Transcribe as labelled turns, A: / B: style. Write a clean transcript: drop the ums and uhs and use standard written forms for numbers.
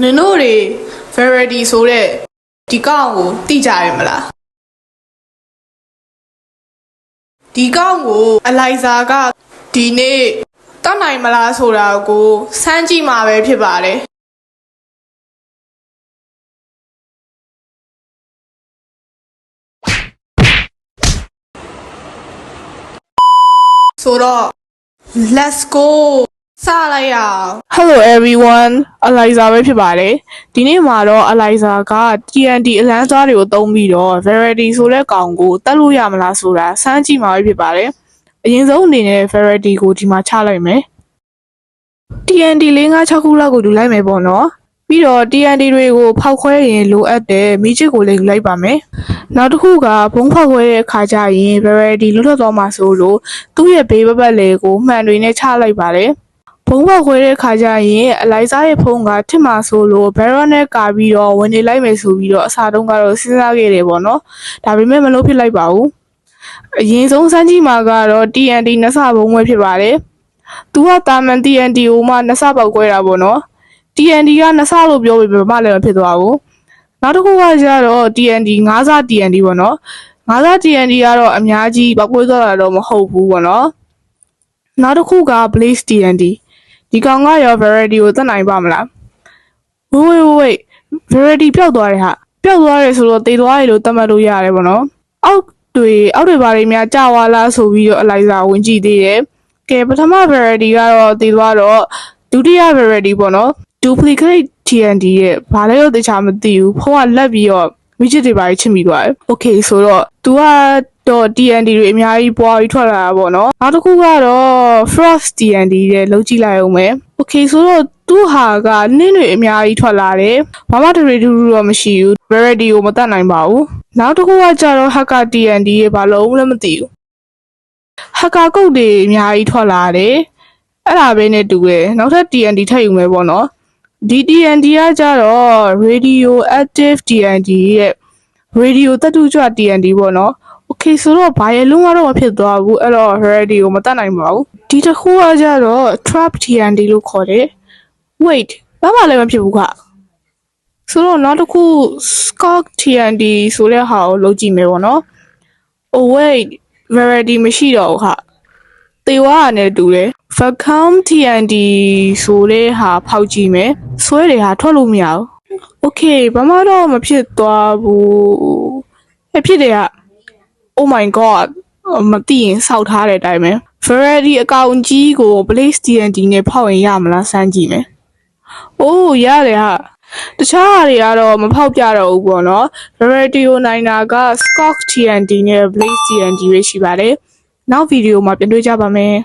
A: နင်တို့တွေ variety ဆိုတဲ့ဒီကောင်ကိုသိကြရမလားဒီကောင်ကိုအလိုက်ဇာကဒီနေ့တတ်နိုင်မလားဆိုတာကိုစမ်းကြည့်မှာပဲဖြစ်ပါတယ်ဆိုတော့ let's go စလိုက်ရအောင် Hello everyone အလိုက်ဇာပဲဖြစ်ပါတယ်ဒီနေ့မှာတော့အလိုက်ဇာက TNT အလန်းစားတွေကိုသုံးပြီးတော့ variety ဆိုတဲ့ကောင်ကိုတတ်လို့ရမလားဆိုတာစမ်းကြည့်မှာပဲဖြစ်ပါတယ်အရင်ဆုံးအနေနဲ့ variety ကိုဒီမှာချလိုက်မယ် TNT 4-5-6 ခုလောက်ကိုယူလိုက်မယ်ပေါ့နော်ပြီးတော့ TNT တွေကိုဖောက်ခွဲရင်လိုအပ်တဲ့မီးချစ်ကိုလည်းယူလိုက်ပါမယ်နောက်တစ်ခုကဘုံဖောက်ခွဲတဲ့အခါကျရင် variety လွတ်ထွက်သွားမှာဆိုလို့သူ့ရဲ့ဘေးပတ်လေကိုမှန်တွေနဲ့ချလိုက်ပါတယ်ဘုံဖောက်ခွဲတဲ့အခါကျရင်အလိုက်စားရဲ့ဖုံးကထစ်မှာဆိုလို့ barrel နဲ့ကာပြီးတော့ဝင်နေလိုက်မယ်ဆိုပြီးတော့အစားတုံးကတော့စဉ်းစားခဲ့တယ်ပေါ့နော်ဒါပေမဲ့မလုပ်ဖြစ်လိုက်ပါဘူးအရင်ဆုံးစမ်းကြည့်မှာကတော့ TNT နှစ်ဆဘုံပဲဖြစ်ပါတယ်သူကတာမန် TNT ကိုမှနှစ်ဆပေါက်ခွဲတာပေါ့နော် TNT ကနှစ်ဆလို့ပြောပြီးမှလည်းမဖြစ်သွားဘူးနောက်တစ်ခုကကျတော့ TNT 5ဆ TNT ပေါ့နော်5ဆ TNT ကတော့အများကြီးပေါက်ခွဲသွားတာတော့မဟုတ်ဘူးပေါ့နော်နောက်တစ်ခုက Blaze TNT ဒီကောင်ကရော variety ကိုတတ်နိုင်ပါမလားဝေး variety ပျောက်သွားတယ်ဟာပျောက်သွားတယ်ဆိုတော့တေသွားရလို့တတ်မှတ်လို့ရတယ်ပေါ့နော်အောက်တွေဘာတွေများကြာသွားလားဆိုပြီးတော့အလိုက်စာဝင်ကြည့်သေးတယ်ကဲပထမ variety ကတော့တေသွားတော့ဒုတိယ variety ပေါ့နော် duplicate TNT ရဲ့ဘာလဲတော့တခြားမသိဘူးဖုန်းကလက်ပြီးတော့မိချစ်တွေပါချစ်မိသွားတယ် okay ဆိုတော့ तू ကတော့ TNT တွေအများကြီးပွားပြီးထွက်လာတာပေါ့နော်နောက်တစ်ခုကတော့ frost TNT တဲ့လုံးကြည့်လိုက်အောင်မယ် okay ဆိုတော့သူ့ဟာကနင်းတွေအများကြီးထွက်လာတယ်ဘာမှတွေထူးတော့မရှိဘူး variety ကိုမတတ်နိုင်ပါဘူးနောက်တစ်ခုကကျတော့ hacker TNT ရဲ့ဘာလို့လဲမသိဘူး hacker ကုတ်တွေအများကြီးထွက်လာတယ်အဲ့ဒါပဲနဲ့တူတယ်နောက်ထပ် TNT ထပ်ယူမယ်ပေါ့နော်ဒီ TNT ကကျတော့ radioactive TNT ရဲ့ radio တတုကြွ TNT ပေါ့နော် okay ဆိုတော့ဘာရဲ့လုံးဝတော့မဖြစ်သွားဘူးအဲ့တော့ radio ကိုမတတ်နိုင်ပါဘူးဒီတစ်ခုကကျတော့ trap TNT လို့ခေါ်တယ် wait ဘာမှလည်းမဖြစ်ဘူးခဆိုတော့နောက်တစ်ခု skunk TNT ဆိုတဲ့ဟာကိုလုပ်ကြည့်မယ်ပေါ့နော် oh wait variety မရှိတော့ဘူးခတေဝါနဲ့တူတယ် vacuum TNT ဆိုတဲ့ဟာဖောက်ကြည့်မယ်ဆွဲတွေဟာထွက်လို့မရဘူး okay ဘာမှတော့မဖြစ်သွားဘူးဖြစ်တယ်က oh my god မသိရင်စောက်ထားတဲ့အတိုင်းပဲ variety အကောင်ကြီးကို blaze TNT နဲ့ဖောက်ရင်ရမလားစမ်းကြည့်မယ် oh ရတယ်ဟာတခြားဟာတွေကတော့မဖောက်ပြတော့ဘူးပေါ့နော် variety ကိုနိုင်တာက skunk TNT နဲ့ blaze TNT ပဲရှိပါတယ်နောက်ဗီဒီယိုမှာပြန်တွေ့ကြပါမယ်